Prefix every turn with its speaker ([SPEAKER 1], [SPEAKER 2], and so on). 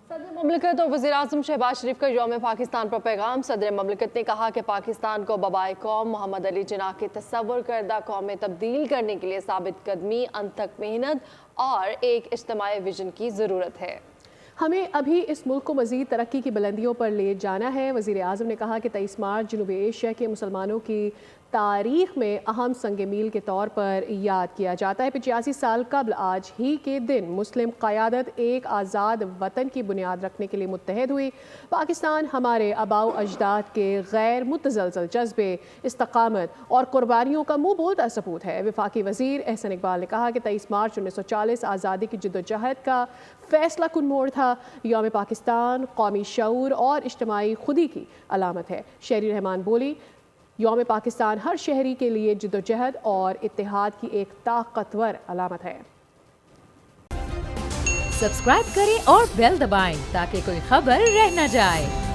[SPEAKER 1] सदर ममलिकत और वज़ीर-ए-आज़म शहबाज शरीफ का यौम पाकिस्तान पर पैगाम। सदर ममलिकत ने कहा कि पाकिस्तान को बबाए कौम मोहम्मद अली जिन्ना के तस्वुर करदा कौम में तब्दील करने के लिए साबित कदमी, अनथक मेहनत और एक इज्तिमाई विजन की ज़रूरत है।
[SPEAKER 2] हमें अभी इस मुल्क को मज़ीद तरक्की की बुलंदियों पर ले जाना है। वज़ीर-ए-आज़म ने कहा कि 23 मार्च जनूबी एशिया के मुसलमानों की तारीख़ में अहम संग मील के तौर पर याद किया जाता है। 85 साल कबल आज ही के दिन मुस्लिम क़यादत एक आज़ाद वतन की बुनियाद रखने के लिए मुत्तहद हुई। पाकिस्तान हमारे आबाओ अजदाद के गैर मुतज़लज़ल जज्बे, इस्तकामत और कुर्बानियों का मुँह बोलता सबूत है। वफाकी वज़ीर एहसन इकबाल ने कहा कि 23 मार्च 1940 आज़ादी की जद्दोजहद का फैसला कुन मोड़ था। यौम पाकिस्तान कौमी शऊर और इज्तिमाई खुदी की अलामत है। शहरी रहमान बोली, यौम पाकिस्तान हर शहरी के लिए जद्दोजहद और इत्तेहाद की एक ताकतवर अलामत है।
[SPEAKER 3] सब्सक्राइब करें और बेल दबाएं ताकि कोई खबर रह न जाए।